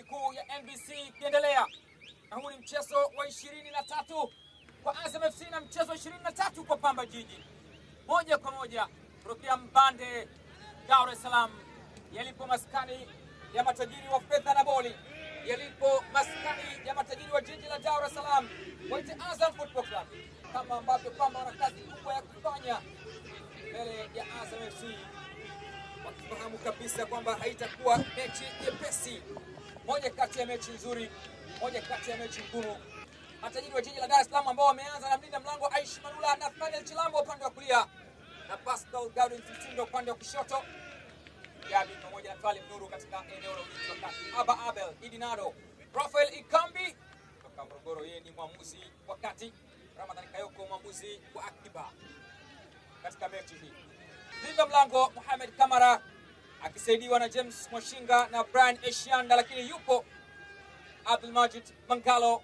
kuu ya NBC ikiendelea. Na huu ni mchezo wa 23 kwa Azam FC na mchezo wa 23 kwa Pamba Jiji. Moja kwa moja kutokea Mbande, Dar es Salaam, yalipo maskani ya matajiri wa fedha na boli, yalipo maskani ya matajiri wa jiji la Dar es Salaam, waite Azam Football Club, kama ambavyo Pamba wana kazi kubwa ya kufanya mbele ya Azam FC, wakifahamu kabisa kwamba haitakuwa mechi nyepesi. Moja kati ya mechi nzuri, moja kati ya mechi ngumu. Matajiri wa jiji la Dar es Salaam ambao wameanza na mlinda mlango Aishi Manula, Nathaniel Chilambo upande wa kulia na Pascal Gaudens Mtindo upande wa kushoto, Gabi pamoja na Twali Mnuru katika eneo la ulinzi wa kati, Aba Abel, Idinado, Rafael Ikambi kutoka Morogoro, yeye ni mwamuzi wa kati, Ramadhani Kayoko mwamuzi wa akiba katika mechi hii. Mlinda mlango Mohamed Kamara akisaidiwa na James Mwashinga na Brian Eshianda, lakini yupo Abdul Majid Mangalo,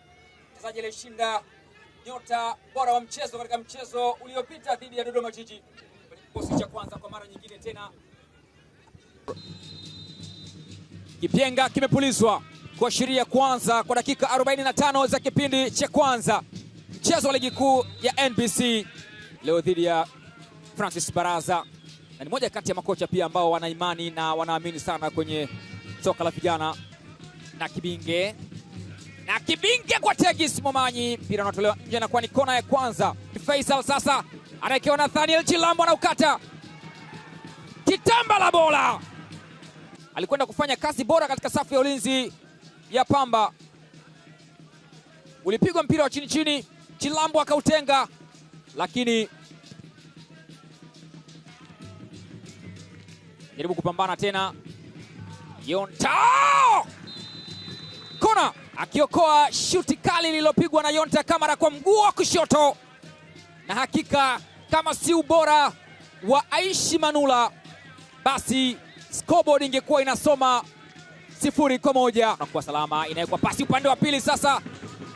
mchezaji aliyeshinda nyota bora wa mchezo katika mchezo uliopita dhidi ya Dodoma Jiji kwenye kikosi cha kwanza kwa mara nyingine tena. Kipenga kimepulizwa kuashiria kwanza kwa dakika 45 za kipindi cha kwanza. Mchezo wa ligi kuu ya NBC leo dhidi ya Francis Baraza, na ni moja kati ya makocha pia ambao wana imani na wanaamini sana kwenye soka la vijana. Na Kibinge kwa Tegis Momanyi, mpira unatolewa nje na kwa ni kona ya kwanza. Faisal sasa anaekewa Nathaniel Chilambo na ukata kitamba la bola. Alikwenda kufanya kazi bora katika safu ya ulinzi ya Pamba. Ulipigwa mpira wa chini chini, Chilambo akautenga, lakini jaribu kupambana tena. Yonta kona akiokoa shuti kali lililopigwa na Yonta Kamara kwa mguu wa kushoto, na hakika kama si ubora wa Aishi Manula, basi scoreboard ingekuwa inasoma 0-1. Na kwa salama inawekwa pasi upande wa pili sasa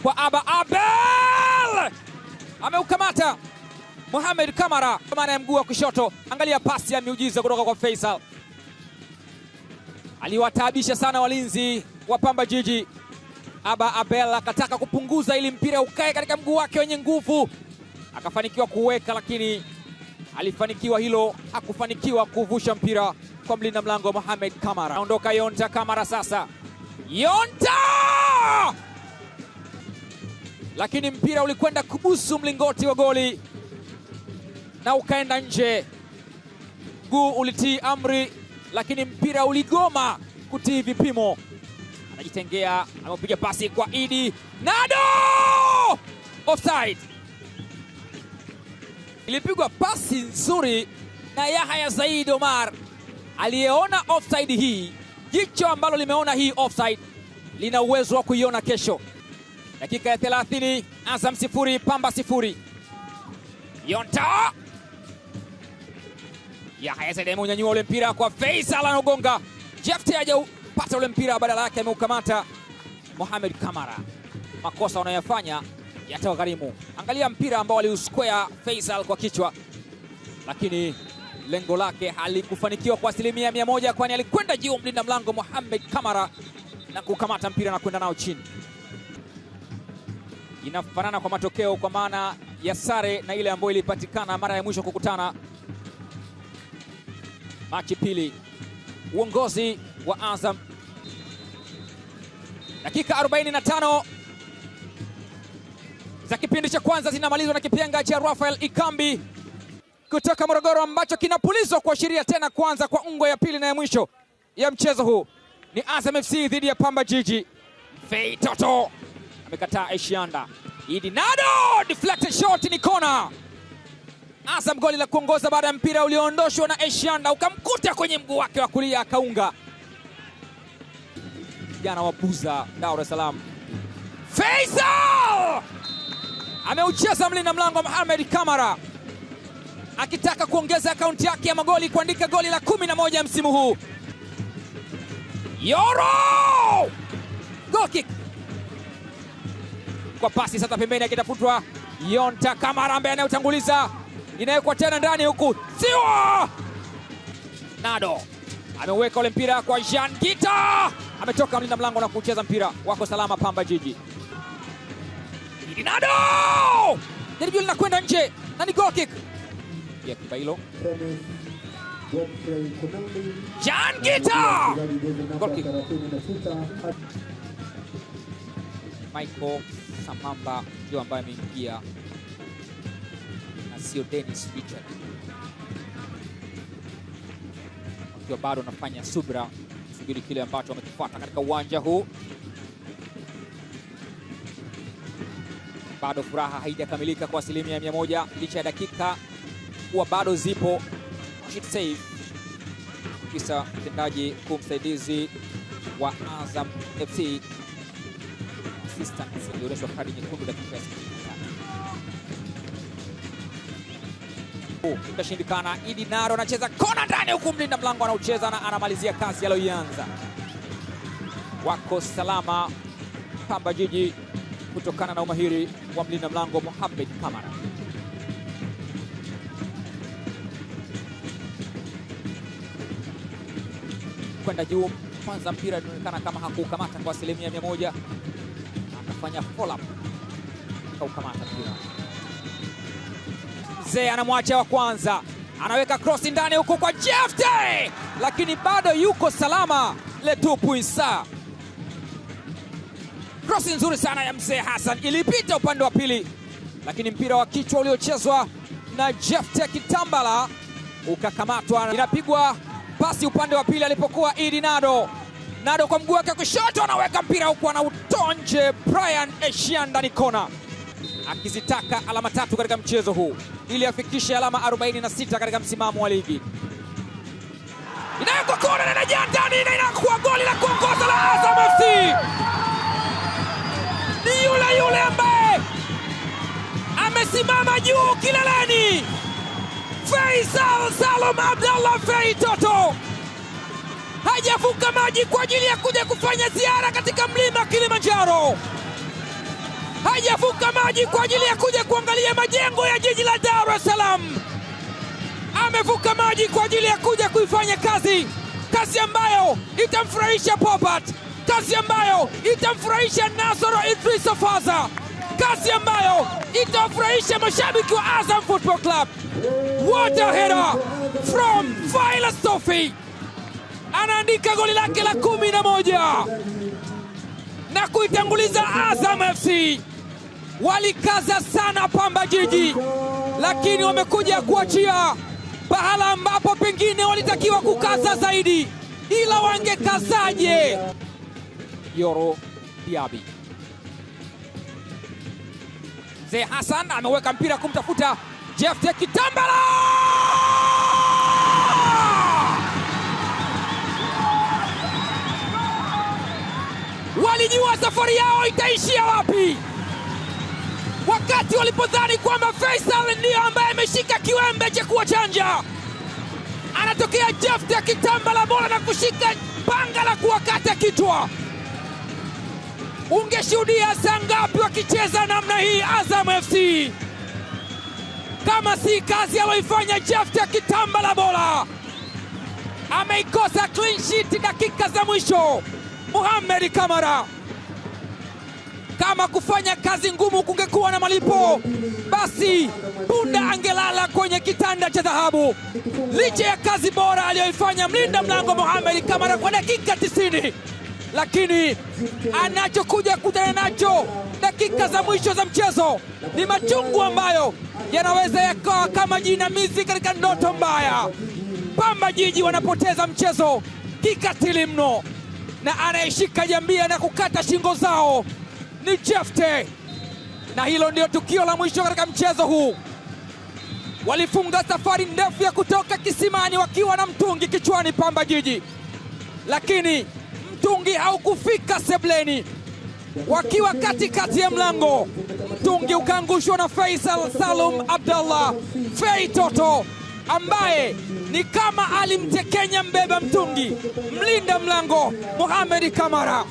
kwa Aba Abel, ameukamata Mohamed Kamara kwa maana ya mguu wa kushoto. Angalia pasi ya miujiza kutoka kwa Faisal, aliwataabisha sana walinzi wa Pamba Jiji. Aba Abel akataka kupunguza ili mpira ukae katika mguu wake wenye nguvu, akafanikiwa kuweka, lakini alifanikiwa hilo, hakufanikiwa kuvusha mpira kwa mlinda mlango Mohamed Kamara. Naondoka Yonta Kamara sasa, Yonta, lakini mpira ulikwenda kubusu mlingoti wa goli na ukaenda nje. Mguu ulitii amri, lakini mpira uligoma kutii vipimo. Anajitengea, amepiga pasi kwa Idi Nado, offside. Ilipigwa pasi nzuri na Yahya Said Omar, aliyeona offside hii. Jicho ambalo limeona hii offside lina uwezo wa kuiona kesho. Dakika ya 30, Azam 0 Pamba 0. Yonta, Yahya Said amenyanyua ule mpira kwa Faisal, anagonga. Jefte hajaupata ule mpira, badala yake ameukamata Mohamed Kamara. Makosa wanayofanya yatawagharimu. Angalia mpira ambao aliusquare Faisal kwa kichwa, lakini lengo lake halikufanikiwa kwa 100%, kwani alikwenda juu mlinda mlango Mohamed Kamara na kukamata mpira na kwenda nao chini. Inafanana kwa matokeo kwa maana ya sare na ile ambayo ilipatikana mara ya mwisho kukutana Machi pili. Uongozi wa Azam, dakika 45 za kipindi cha kwanza zinamalizwa na kipenga cha Rafael Ikambi kutoka Morogoro, ambacho kinapulizwa kuashiria tena kwanza kwa ungo ya pili na ya mwisho ya mchezo huu. Ni Azam FC dhidi ya Pamba Jiji. Fei Toto amekataa Eshianda. Idi Nado, deflected shot, ni kona. Azam goli la kuongoza baada ya mpira ulioondoshwa na Eshianda ukamkuta kwenye mguu wake wa kulia akaunga. Jana wapuza Dar es Salaam. Faisal ameucheza mlinda mlango Mohamed Kamara, akitaka kuongeza akaunti yake ya magoli, kuandika goli la 11 msimu huu. Yoro, goal kick kwa pasi sasa pembeni, akitafutwa Yonta Kamara ambaye anayotanguliza, inawekwa tena ndani huku. Siwa Nado ameweka ule mpira kwa Jean Gita, ametoka mlinda mlango na kucheza mpira. Wako salama Pamba Jiji. Idinado! Jaribio linakwenda nje na ni goal kick. Ya Kibailo. Jan Gita! Goal kick. Michael Samamba ndio ambaye ameingia na sio Dennis Richard. Wakiwa bado anafanya subira kusubiri kile ambacho wamekifuata katika uwanja huu. Bado furaha haijakamilika kwa 100% licha ya dakika kuwa bado zipo. Shit save. Kisa mtendaji msaidizi wa Azam FC assistant alionyeshwa kadi nyekundu dakika ya 63. Ikashindikana. Idinado anacheza kona ndani huku mlinda mlango anaucheza na anamalizia kazi aliyoianza. Wako salama Pamba Jiji kutokana na umahiri wa mlinda mlango Mohamed Kamara. Kwenda juu kwanza, mpira unaonekana kama hakukamata kwa 100%. Akafanya follow up kaukamata mpira. Mzee anamwacha wa kwanza, anaweka cross ndani huko kwa Jefte, lakini bado yuko salama Letupuisa. Cross nzuri sana ya Mzee Hassan, ilipita upande wa pili, lakini mpira wa kichwa uliochezwa na Jefte Kitambala ukakamatwa. Inapigwa pasi upande wa pili alipokuwa Idinado. Nado kwa mguu wake kushoto anaweka mpira huku anautoa nje. Brian Eshianda ni kona, akizitaka alama 3 katika mchezo huu ili afikishe alama 46 katika msimamo wa ligi. Inawekwa kona na inajaa ndani na inakuwa goli la kuongoza la Azam FC. Ni yule ambaye amesimama juu kileleni, Faisal Salum Abdallah Fei Toto. Hajavuka maji kwa ajili ya kuja kufanya ziara katika mlima Kilimanjaro. Hajavuka maji kwa ajili ya kuja kuangalia majengo ya jiji la Dar es Salaam. Amevuka maji kwa ajili ya kuja kuifanya kazi ambayo itamfurahisha Popat, kazi ambayo itamfurahisha Nasoro Idrisa Faza, kazi ambayo itafurahisha mashabiki wa Azam Football Club. What a header from Faila Sofi. Anaandika goli lake la 11 na kuitanguliza Azam FC. Walikaza sana Pamba Jiji, lakini wamekuja kuachia pahala ambapo pengine walitakiwa kukaza zaidi, ila wangekazaje? Yoro Diaby. Mzee Hassan ameweka mpira kumtafuta Jefte Kitambala. Walijua safari yao itaishia wapi wakati walipodhani kwamba Faisal ndiyo ambaye ameshika kiwembe cha kuwachanja. Anatokea Jefte Kitambala bola na kushika panga la kuwakata kichwa. Ungeshuhudia saa ngapi wakicheza namna hii Azam FC kama si kazi aliyoifanya Jefte Kitambala bola. Ameikosa clean sheet dakika za mwisho Mohamed Kamara. Kama kufanya kazi ngumu kungekuwa na malipo, basi punda angelala kwenye kitanda cha dhahabu. Licha ya kazi bora aliyoifanya mlinda mlango Mohamed Kamara kwa dakika 90, lakini anachokuja kutana nacho dakika za mwisho za mchezo ni machungu ambayo yanaweza yakawa kama jinamizi katika ndoto mbaya. Pamba Jiji wanapoteza mchezo kikatili mno, na anayeshika jambia na kukata shingo zao ni Jefte. Na hilo ndio tukio la mwisho katika mchezo huu. Walifunga safari ndefu ya kutoka kisimani wakiwa na mtungi kichwani Pamba Jiji, lakini mtungi haukufika sebleni. Wakiwa katikati ya mlango, mtungi ukaangushwa na Faisal Salum Abdallah Fei Toto, ambaye ni kama alimtekenya mbeba mtungi mlinda mlango Mohamed Kamara.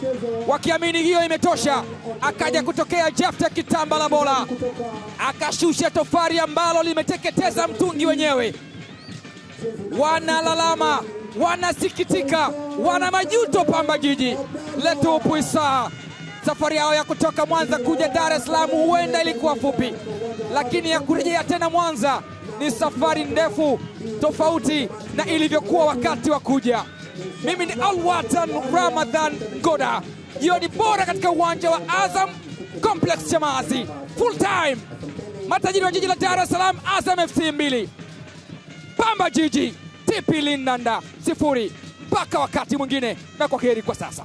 Wakiamini hiyo imetosha, akaja kutokea Jefte Kitambala bola, akashusha tofari ambalo limeteketeza mtungi wenyewe. Wanalalama, wanasikitika, wana majuto Pamba Jiji. Letu Puisa, safari yao ya kutoka Mwanza kuja Dar es Salaam huenda ilikuwa fupi, lakini ya kurejea tena Mwanza ni safari ndefu, tofauti na ilivyokuwa wakati wa kuja. Mimi ni Alwatan Ramadhan Goda, jioni bora katika uwanja wa Azam Complex Chamazi. Full time, matajiri wa jiji la Dar es Salaam, Azam FC 2, Pamba Jiji TP Linanda 0. Mpaka wakati mwingine, na kwa heri kwa sasa.